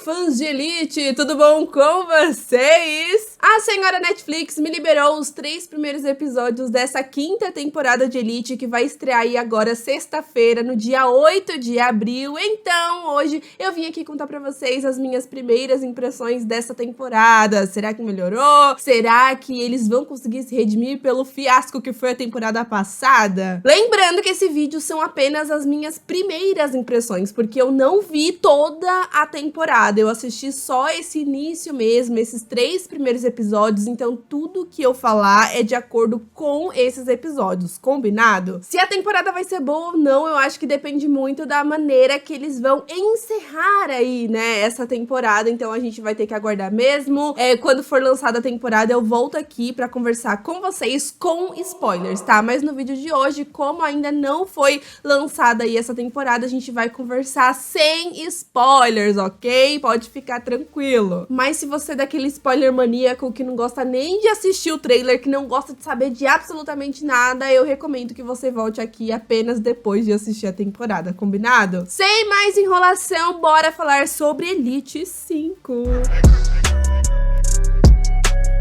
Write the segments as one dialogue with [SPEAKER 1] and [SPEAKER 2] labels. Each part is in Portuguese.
[SPEAKER 1] fãs de Elite, tudo bom com vocês? A senhora Netflix me liberou os 3 primeiros episódios dessa 5ª temporada de Elite, que vai estrear aí agora sexta-feira, no dia 8 de abril. Então, hoje eu vim aqui contar pra vocês as minhas primeiras impressões dessa temporada. Será que melhorou? Será que eles vão conseguir se redimir pelo fiasco que foi a temporada passada? Lembrando que esse vídeo são apenas as minhas primeiras impressões, porque eu não vi toda a temporada, eu assisti só esse início mesmo, esses 3 primeiros episódios, então tudo que eu falar é de acordo com esses episódios, combinado? Se a temporada vai ser boa ou não, eu acho que depende muito da maneira que eles vão encerrar aí, né, essa temporada, então a gente vai ter que aguardar mesmo. Quando for lançada a temporada, eu volto aqui pra conversar com vocês com spoilers, tá? Mas no vídeo de hoje, como ainda não foi lançada aí essa temporada, a gente vai conversar sem spoilers, ok? Pode ficar tranquilo. Mas se você é daquele spoiler maníaco que não gosta nem de assistir o trailer, que não gosta de saber de absolutamente nada, eu recomendo que você volte aqui apenas depois de assistir a temporada, combinado? Sem mais enrolação, bora falar sobre Elite 5.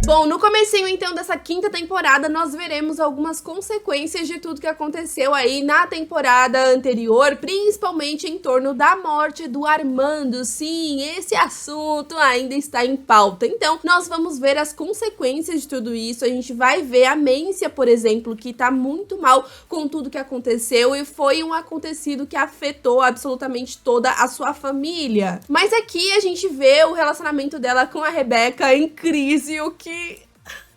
[SPEAKER 1] Bom, no comecinho então dessa 5ª temporada, nós veremos algumas consequências de tudo que aconteceu aí na temporada anterior, principalmente em torno da morte do Armando. Sim, esse assunto ainda está em pauta. Então, nós vamos ver as consequências de tudo isso. A gente vai ver a Mencia, por exemplo, que tá muito mal com tudo que aconteceu e foi um acontecido que afetou absolutamente toda a sua família. Mas aqui a gente vê o relacionamento dela com a Rebecca em crise, o que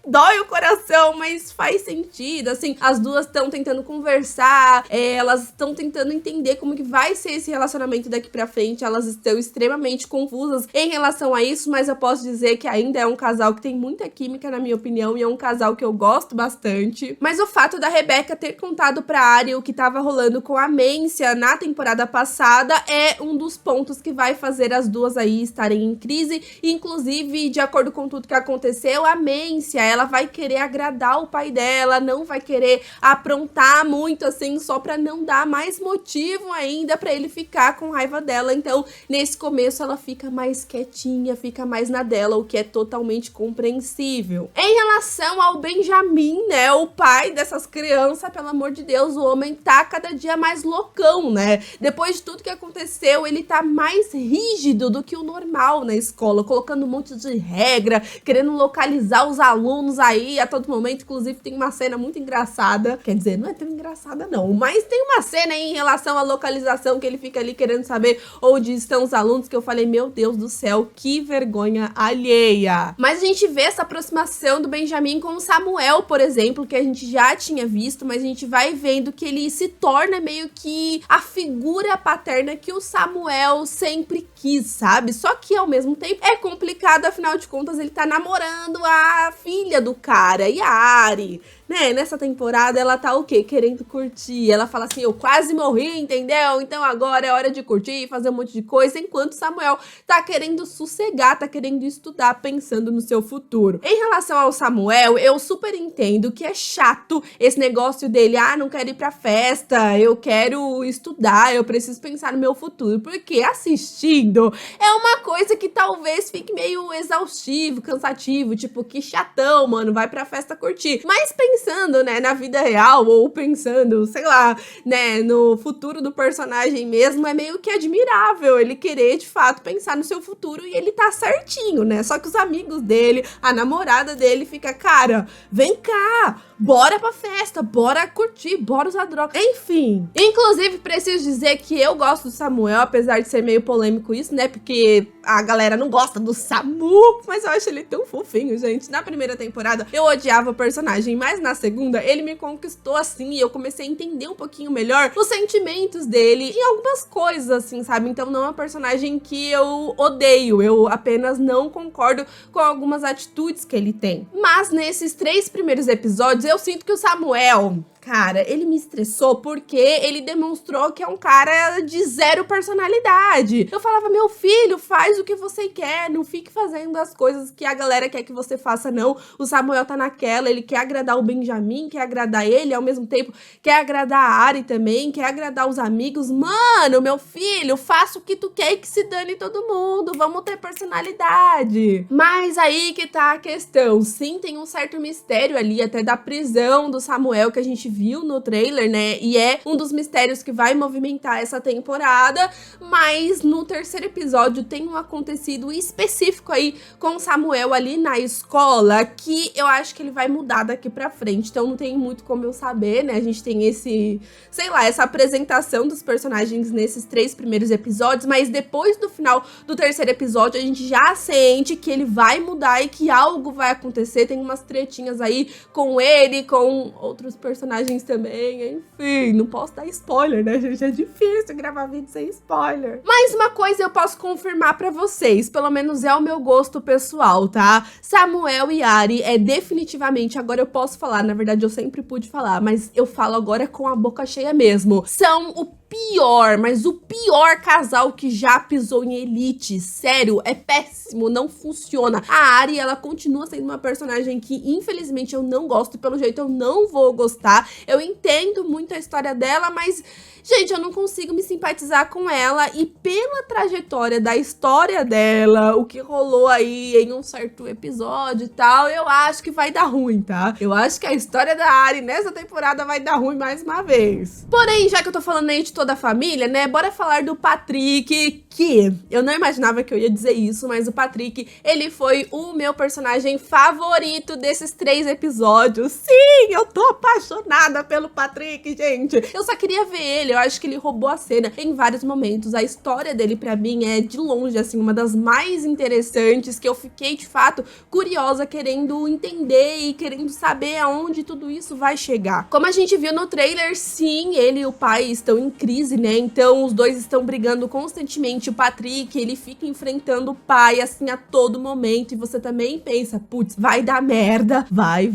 [SPEAKER 1] dói o coração, mas faz sentido, assim, as duas estão tentando conversar, elas estão tentando entender como que vai ser esse relacionamento daqui pra frente, elas estão extremamente confusas em relação a isso, mas eu posso dizer que ainda é um casal que tem muita química, na minha opinião, e é um casal que eu gosto bastante. Mas o fato da Rebecca ter contado pra Ari o que tava rolando com a Mencia na temporada passada é um dos pontos que vai fazer as duas aí estarem em crise, inclusive, de acordo com tudo que aconteceu, a Mencia, ela vai querer agradar o pai dela, não vai querer aprontar muito assim, só pra não dar mais motivo ainda pra ele ficar com raiva dela. Então, nesse começo, ela fica mais quietinha, fica mais na dela, o que é totalmente compreensível. Em relação ao Benjamin, né, o pai dessas crianças, pelo amor de Deus, o homem tá cada dia mais loucão, né? Depois de tudo que aconteceu, ele tá mais rígido do que o normal na escola, colocando um monte de regra, querendo localizar os alunos aí a todo momento. Inclusive tem uma cena muito engraçada, quer dizer, não é tão engraçada não, mas tem uma cena aí em relação à localização que ele fica ali querendo saber onde estão os alunos, que eu falei, meu Deus do céu, que vergonha alheia. Mas a gente vê essa aproximação do Benjamin com o Samuel, por exemplo, que a gente já tinha visto, mas a gente vai vendo que ele se torna meio que a figura paterna que o Samuel sempre quis, sabe? Só que ao mesmo tempo é complicado, afinal de contas ele tá namorando a filha do cara, e a Ari, né, nessa temporada ela tá o quê? Querendo curtir. Ela fala assim, eu quase morri, entendeu? Então agora é hora de curtir, fazer um monte de coisa, enquanto Samuel tá querendo sossegar, tá querendo estudar, pensando no seu futuro. Em relação ao Samuel, eu super entendo que é chato esse negócio dele, não quero ir pra festa, eu quero estudar, eu preciso pensar no meu futuro, porque assistindo é uma coisa que talvez fique meio exaustivo, cansativo, tipo, que chatão, mano, vai pra festa curtir. Mas pensando, né, na vida real, ou pensando, sei lá, né, no futuro do personagem mesmo, é meio que admirável ele querer, de fato, pensar no seu futuro, e ele tá certinho, né? Só que os amigos dele, a namorada dele fica, cara, vem cá, bora pra festa, bora curtir, bora usar droga. Enfim, inclusive preciso dizer que eu gosto do Samuel, apesar de ser meio polêmico isso, né, porque a galera não gosta do Samu, mas eu acho ele tão fofinho, gente. Na primeira temporada eu odiava o personagem, mas na segunda ele me conquistou assim, e eu comecei a entender um pouquinho melhor os sentimentos dele e algumas coisas assim, sabe? Então não é um personagem que eu odeio, eu apenas não concordo com algumas atitudes que ele tem. Mas nesses 3 primeiros episódios eu sinto que o Samuel, cara, ele me estressou porque ele demonstrou que é um cara de zero personalidade. Eu falava, meu filho, faz o que você quer, não fique fazendo as coisas que a galera quer que você faça, não. O Samuel tá naquela, ele quer agradar o Benjamin, quer agradar ele, ao mesmo tempo quer agradar a Ari também, quer agradar os amigos. Mano, meu filho, faça o que tu quer e que se dane todo mundo, vamos ter personalidade. Mas aí que tá a questão, sim, tem um certo mistério ali, até da prisão do Samuel que a gente viu no trailer, né, e é um dos mistérios que vai movimentar essa temporada, mas no terceiro episódio tem um acontecido específico aí com o Samuel ali na escola, que eu acho que ele vai mudar daqui pra frente, então não tem muito como eu saber, né, a gente tem esse, sei lá, essa apresentação dos personagens nesses 3 primeiros episódios, mas depois do final do terceiro episódio a gente já sente que ele vai mudar e que algo vai acontecer, tem umas tretinhas aí com ele, com outros personagens também, enfim, não posso dar spoiler, né, gente, é difícil gravar vídeo sem spoiler. Mas uma coisa eu posso confirmar pra vocês, pelo menos é o meu gosto pessoal, tá? Samuel e Ari é definitivamente, agora eu posso falar, na verdade eu sempre pude falar, mas eu falo agora com a boca cheia mesmo, são o pior, mas o pior casal que já pisou em Elite. Sério, é péssimo, não funciona. A Ari, ela continua sendo uma personagem que, infelizmente, eu não gosto e pelo jeito eu não vou gostar. Eu entendo muito a história dela, mas, gente, eu não consigo me simpatizar com ela e pela trajetória da história dela, o que rolou aí em um certo episódio e tal, eu acho que vai dar ruim, tá? Eu acho que a história da Ari nessa temporada vai dar ruim mais uma vez. Porém, já que eu tô falando aí de toda a família, né, bora falar do Patrick, que eu não imaginava que eu ia dizer isso, mas o Patrick, ele foi o meu personagem favorito desses 3 episódios. Sim, eu tô apaixonada pelo Patrick, gente. Eu só queria ver ele, eu acho que ele roubou a cena em vários momentos. A história dele, pra mim, é de longe, assim, uma das mais interessantes, que eu fiquei, de fato, curiosa, querendo entender e querendo saber aonde tudo isso vai chegar. Como a gente viu no trailer, sim, ele e o pai estão em crise, né? Então os dois estão brigando constantemente. O Patrick, ele fica enfrentando o pai, assim, a todo momento. E você também pensa, putz, vai dar merda. Vai.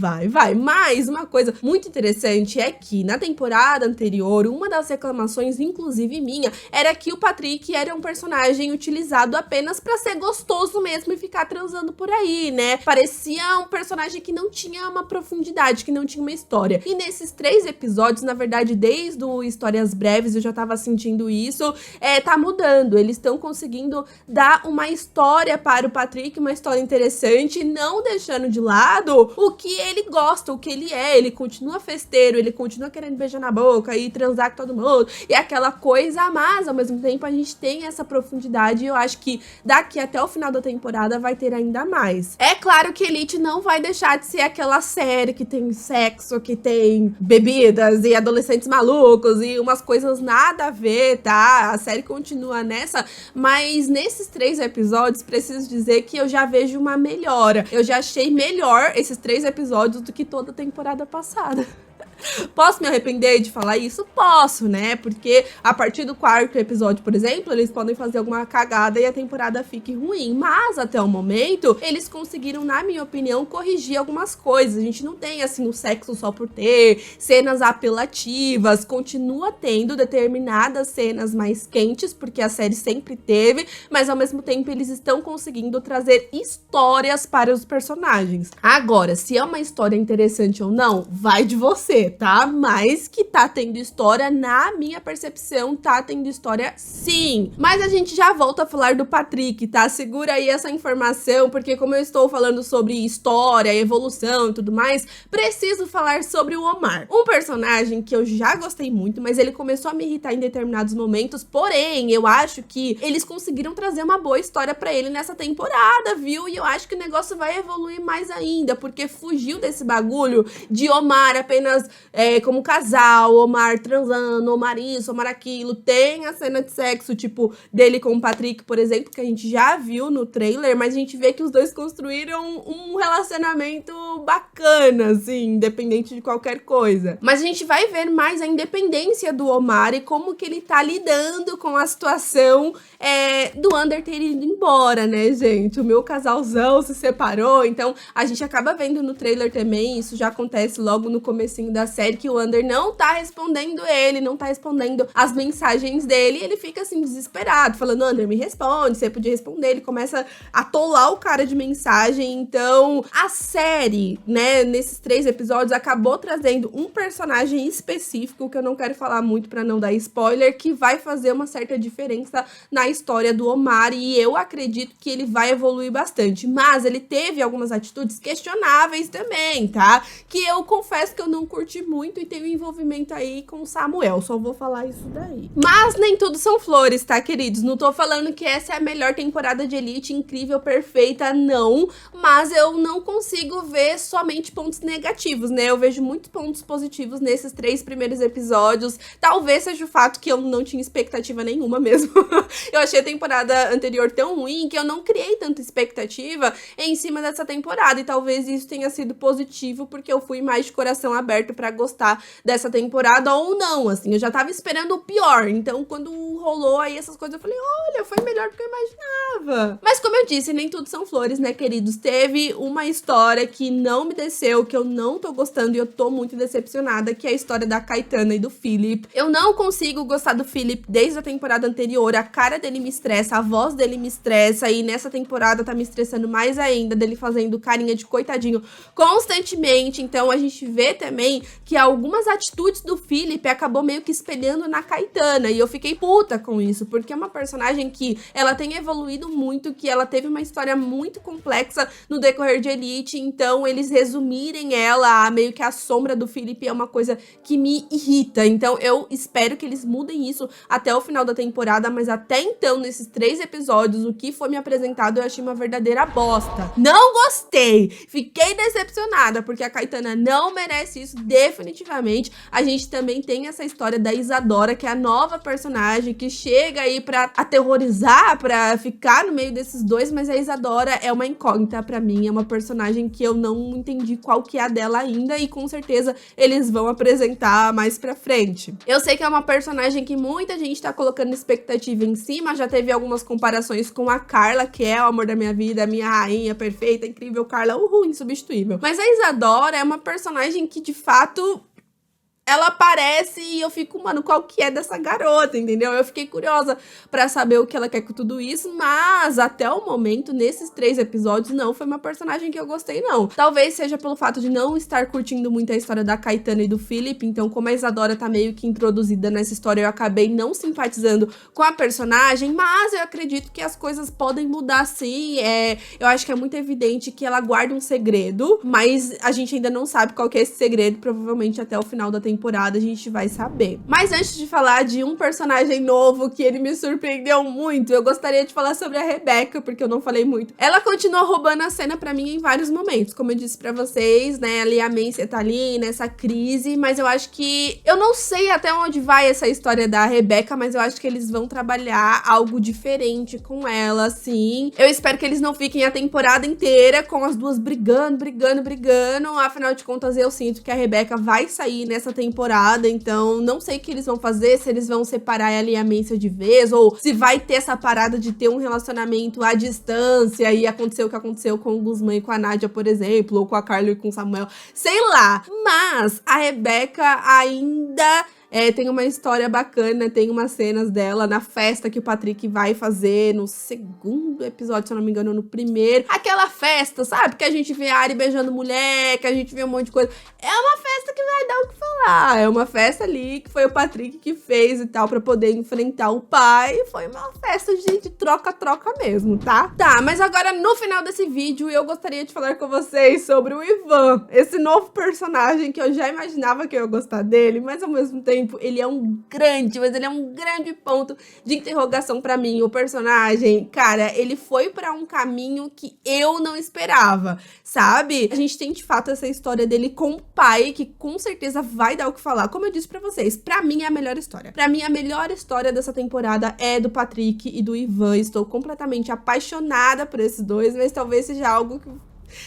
[SPEAKER 1] Mas uma coisa muito interessante é que na temporada anterior, uma das reclamações, inclusive minha, era que o Patrick era um personagem utilizado apenas pra ser gostoso mesmo e ficar transando por aí, né? Parecia um personagem que não tinha uma profundidade, que não tinha uma história. E nesses 3 episódios, na verdade, desde o Histórias Breves, eu já tava sentindo isso, tá mudando. Eles estão conseguindo dar uma história para o Patrick, uma história interessante, não deixando de lado o que ele gosta, o que ele é. Ele continua festeiro, ele continua querendo beijar na boca e transar com todo mundo, e aquela coisa, mas ao mesmo tempo a gente tem essa profundidade e eu acho que daqui até o final da temporada vai ter ainda mais. É claro que Elite não vai deixar de ser aquela série que tem sexo, que tem bebidas e adolescentes malucos e umas coisas nada a ver, tá? A série continua nessa, mas nesses 3 episódios, preciso dizer que eu já vejo uma melhora. Eu já achei melhor esses 3 episódios do que toda a temporada passada. Posso me arrepender de falar isso? Posso, né? Porque a partir do 4º episódio, por exemplo, eles podem fazer alguma cagada e a temporada fique ruim. Mas, até o momento, eles conseguiram, na minha opinião, corrigir algumas coisas. A gente não tem, assim, o sexo só por ter, cenas apelativas, continua tendo determinadas cenas mais quentes, porque a série sempre teve, mas, ao mesmo tempo, eles estão conseguindo trazer histórias para os personagens. Agora, se é uma história interessante ou não, vai de você, tá? Mas que tá tendo história, na minha percepção, tá tendo história sim. Mas a gente já volta a falar do Patrick, tá? Segura aí essa informação, porque como eu estou falando sobre história, evolução e tudo mais, preciso falar sobre o Omar. Um personagem que eu já gostei muito, mas ele começou a me irritar em determinados momentos, porém, eu acho que eles conseguiram trazer uma boa história pra ele nessa temporada, viu? E eu acho que o negócio vai evoluir mais ainda, porque fugiu desse bagulho de Omar apenas como casal, Omar transando, Omar isso, Omar aquilo. Tem a cena de sexo, tipo, dele com o Patrick, por exemplo, que a gente já viu no trailer, mas a gente vê que os dois construíram um relacionamento bacana, assim, independente de qualquer coisa. Mas a gente vai ver mais a independência do Omar e como que ele tá lidando com a situação do Ander ter ido embora, né, gente? O meu casalzão se separou, então a gente acaba vendo no trailer também, isso já acontece logo no comecinho da da série que o Ander não tá respondendo ele, não tá respondendo as mensagens dele, e ele fica assim desesperado, falando: Ander, me responde, você podia responder. Ele começa a atolar o cara de mensagem. Então a série, né, nesses 3 episódios acabou trazendo um personagem específico, que eu não quero falar muito pra não dar spoiler, que vai fazer uma certa diferença na história do Omar, e eu acredito que ele vai evoluir bastante. Mas ele teve algumas atitudes questionáveis também, tá? Que eu confesso que eu não curti muito, e tem um envolvimento aí com o Samuel, só vou falar isso daí. Mas nem tudo são flores, tá, queridos? Não tô falando que essa é a melhor temporada de Elite, incrível, perfeita, não. Mas eu não consigo ver somente pontos negativos, né? Eu vejo muitos pontos positivos nesses 3 primeiros episódios. Talvez seja o fato que eu não tinha expectativa nenhuma mesmo. Eu achei a temporada anterior tão ruim que eu não criei tanta expectativa em cima dessa temporada, e talvez isso tenha sido positivo, porque eu fui mais de coração aberto pra gostar dessa temporada, ou não, assim, eu já tava esperando o pior. Então quando rolou aí essas coisas, eu falei: olha, foi melhor do que eu imaginava. Mas como eu disse, nem tudo são flores, né, queridos? Teve uma história que não me desceu, que eu não tô gostando, e eu tô muito decepcionada, que é a história da Caetana e do Philip. Eu não consigo gostar do Philip desde a temporada anterior. A cara dele me estressa, a voz dele me estressa, e nessa temporada tá me estressando mais ainda, dele fazendo carinha de coitadinho constantemente. Então a gente vê também que algumas atitudes do Philip acabou meio que espelhando na Caetana, e eu fiquei puta com isso, porque é uma personagem que ela tem evoluído muito, que ela teve uma história muito complexa no decorrer de Elite. Então eles resumirem ela a meio que a sombra do Philip é uma coisa que me irrita. Então eu espero que eles mudem isso até o final da temporada, mas até então, nesses 3 episódios, o que foi me apresentado eu achei uma verdadeira bosta. Não gostei, fiquei decepcionada, porque a Caetana não merece isso, definitivamente. A gente também tem essa história da Isadora, que é a nova personagem que chega aí pra aterrorizar, pra ficar no meio desses dois, mas a Isadora é uma incógnita pra mim, é uma personagem que eu não entendi qual que é a dela ainda, e com certeza eles vão apresentar mais pra frente. Eu sei que é uma personagem que muita gente tá colocando expectativa em cima, já teve algumas comparações com a Carla, que é o amor da minha vida, a minha rainha perfeita, incrível, Carla, insubstituível. Mas a Isadora é uma personagem que, de fato, ela aparece e eu fico, mano, qual que é dessa garota, entendeu? Eu fiquei curiosa pra saber o que ela quer com tudo isso, mas até o momento, nesses 3 episódios, não foi uma personagem que eu gostei, não. Talvez seja pelo fato de não estar curtindo muito a história da Caetana e do Philip, então como a Isadora tá meio que introduzida nessa história, eu acabei não simpatizando com a personagem, mas eu acredito que as coisas podem mudar sim. Eu acho que é muito evidente que ela guarda um segredo, mas a gente ainda não sabe qual que é esse segredo, provavelmente até o final da temporada a gente vai saber. Mas antes de falar de um personagem novo que ele me surpreendeu muito, eu gostaria de falar sobre a Rebecca, porque eu não falei muito. Ela continua roubando a cena pra mim em vários momentos, como eu disse pra vocês, né, ali a Mance tá ali nessa crise, mas eu acho que, eu não sei até onde vai essa história da Rebecca, mas eu acho que eles vão trabalhar algo diferente com ela, assim. Eu espero que eles não fiquem a temporada inteira com as duas brigando, afinal de contas eu sinto que a Rebecca vai sair nessa temporada, então não sei o que eles vão fazer, se eles vão separar ela e a Mance de vez, ou se vai ter essa parada de ter um relacionamento à distância e acontecer o que aconteceu com o Guzmán e com a Nádia, por exemplo, ou com a Carla e com o Samuel, sei lá. Mas a Rebecca ainda tem uma história bacana, tem umas cenas dela na festa que o Patrick vai fazer no 2º episódio, se eu não me engano, no 1º. Aquela festa, sabe? Que a gente vê a Ari beijando mulher, que a gente vê um monte de coisa. É uma festa que vai dar o que falar. É uma festa ali que foi o Patrick que fez e tal, pra poder enfrentar o pai. Foi uma festa de troca-troca mesmo, tá? Tá, mas agora no final desse vídeo eu gostaria de falar com vocês sobre o Ivan. Esse novo personagem que eu já imaginava que eu ia gostar dele, mas ao mesmo tempo ele é um grande, mas ele é um grande ponto de interrogação pra mim. O personagem, cara, ele foi pra um caminho que eu não esperava, sabe? A gente tem de fato essa história dele com o pai, que com certeza vai dar o que falar. Como eu disse pra vocês, pra mim é a melhor história. Pra mim a melhor história dessa temporada é do Patrick e do Ivan. Estou completamente apaixonada por esses dois, mas talvez seja algo que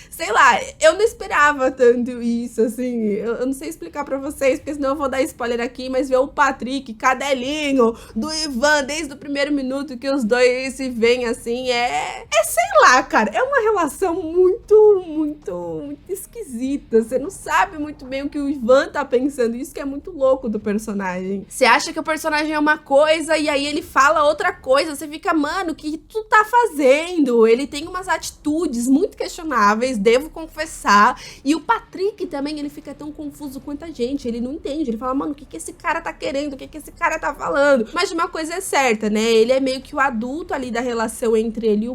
[SPEAKER 1] sei lá, eu não esperava tanto isso, assim, eu não sei explicar pra vocês, porque senão eu vou dar spoiler aqui, mas ver o Patrick, cadelinho, do Ivan, desde o primeiro minuto que os dois se veem, assim, sei lá, cara, é uma relação muito esquisita, você não sabe muito bem o que o Ivan tá pensando, isso que é muito louco do personagem. Você acha que o personagem é uma coisa e aí ele fala outra coisa, você fica, mano, o que tu tá fazendo? Ele tem umas atitudes muito questionáveis, devo confessar, e o Patrick também, ele fica tão confuso quanto a gente, ele não entende, ele fala, mano, o que esse cara tá querendo, o que esse cara tá falando? Mas uma coisa é certa, né, ele é meio que o adulto ali da relação entre ele e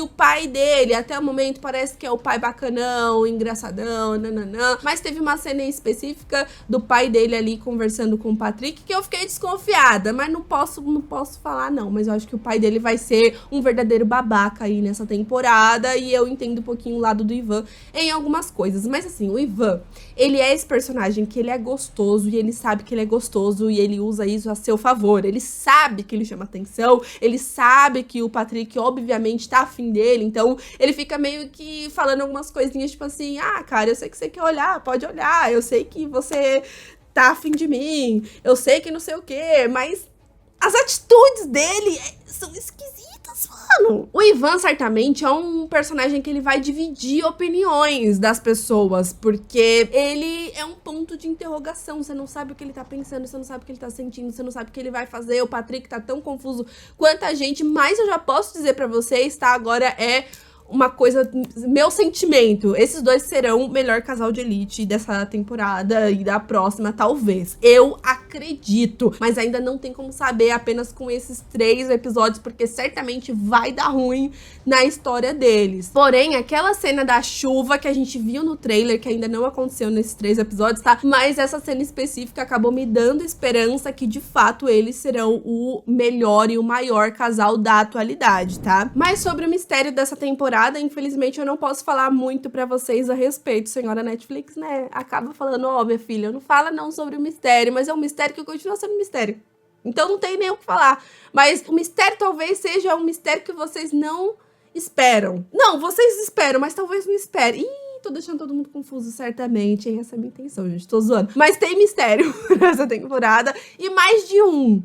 [SPEAKER 1] o pai dele, até o momento parece que é o pai bacanão, engraçadão, nananã, mas teve uma cena específica do pai dele ali conversando com o Patrick que eu fiquei desconfiada, mas não posso falar não, mas eu acho que o pai dele vai ser um verdadeiro babaca aí nessa temporada, e eu entendo um pouquinho o lado do Ivan em algumas coisas, mas assim, o Ivan, ele é esse personagem que ele é gostoso, e ele sabe que ele é gostoso, e ele usa isso a seu favor, ele sabe que ele chama atenção, ele sabe que o Patrick obviamente tá afim dele, então ele fica meio que falando algumas coisinhas, tipo assim, ah, cara, eu sei que você quer olhar, pode olhar, eu sei que você tá afim de mim, eu sei que não sei o quê, mas as atitudes dele são esquisitas, mano. O Ivan, certamente, é um personagem que ele vai dividir opiniões das pessoas, porque ele é um ponto de interrogação. Você não sabe o que ele tá pensando, você não sabe o que ele tá sentindo, você não sabe o que ele vai fazer. O Patrick tá tão confuso quanto a gente, mas eu já posso dizer pra vocês, tá? Agora é uma coisa, meu sentimento, esses dois serão o melhor casal de elite dessa temporada e da próxima, talvez. Eu acredito, mas ainda não tem como saber apenas com esses 3 episódios, porque certamente vai dar ruim na história deles. Porém, aquela cena da chuva que a gente viu no trailer, que ainda não aconteceu nesses 3 episódios, tá? Mas essa cena específica acabou me dando esperança que, de fato, eles serão o melhor e o maior casal da atualidade, tá? Mas sobre o mistério dessa temporada, infelizmente eu não posso falar muito pra vocês a respeito, senhora Netflix, né? Acaba falando, ó, minha filha, não fala não sobre o mistério, mas é um mistério que continua sendo um mistério. Então não tem nem o que falar. Mas o mistério talvez seja um mistério que vocês não esperam. Não, vocês esperam, mas talvez não esperem. Ih, tô deixando todo mundo confuso, certamente, hein? Essa é a minha intenção, gente, tô zoando. Mas tem mistério nessa temporada, e mais de um.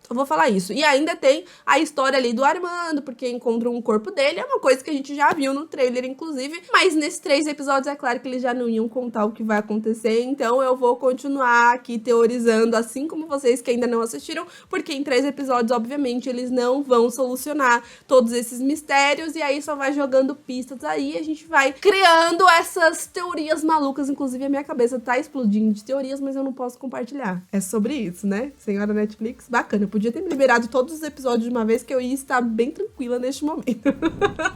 [SPEAKER 1] Eu vou falar isso. E ainda tem a história ali do Armando, porque encontram um corpo dele. É uma coisa que a gente já viu no trailer, inclusive. Mas nesses 3 episódios, é claro que eles já não iam contar o que vai acontecer. Então eu vou continuar aqui teorizando, assim como vocês que ainda não assistiram. Porque em 3 episódios, obviamente, eles não vão solucionar todos esses mistérios. E aí só vai jogando pistas aí. A gente vai criando essas teorias malucas. Inclusive, a minha cabeça tá explodindo de teorias, mas eu não posso compartilhar. É sobre isso, né? Senhora Netflix, bacana. Podia ter me liberado todos os episódios de uma vez, que eu ia estar bem tranquila neste momento.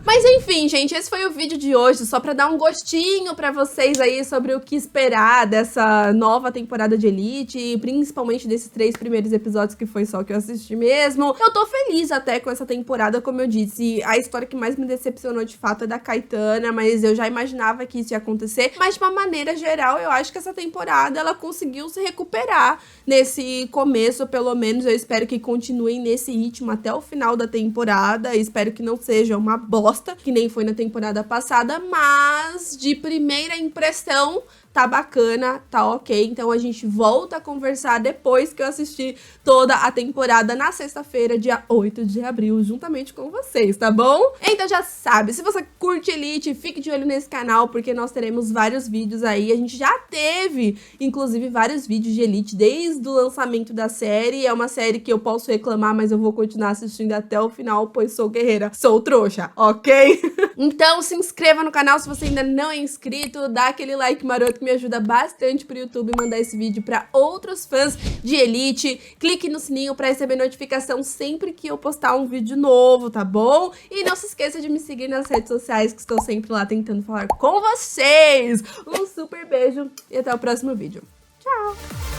[SPEAKER 1] Mas enfim, gente, esse foi o vídeo de hoje, só pra dar um gostinho pra vocês aí sobre o que esperar dessa nova temporada de Elite, e principalmente desses 3 primeiros episódios que foi só que eu assisti mesmo. Eu tô feliz até com essa temporada, como eu disse, a história que mais me decepcionou de fato é da Caetana, mas eu já imaginava que isso ia acontecer. Mas de uma maneira geral, eu acho que essa temporada, ela conseguiu se recuperar nesse começo, pelo menos. Eu espero que continuem nesse ritmo até o final da temporada. Espero que não seja uma bosta, que nem foi na temporada passada, mas de primeira impressão tá bacana, tá ok. Então a gente volta a conversar depois que eu assistir toda a temporada na sexta-feira, dia 8 de abril, juntamente com vocês, tá bom? Então já sabe, se você curte Elite, fique de olho nesse canal, porque nós teremos vários vídeos aí. A gente já teve, inclusive, vários vídeos de Elite desde o lançamento da série. É uma série que eu posso reclamar, mas eu vou continuar assistindo até o final, pois sou guerreira, sou trouxa, ok? Então se inscreva no canal se você ainda não é inscrito, dá aquele like maroto que me ajuda bastante pro YouTube mandar esse vídeo pra outros fãs de Elite. Clique no sininho pra receber notificação sempre que eu postar um vídeo novo, tá bom? E não se esqueça de me seguir nas redes sociais, que estou sempre lá tentando falar com vocês. Um super beijo e até o próximo vídeo. Tchau!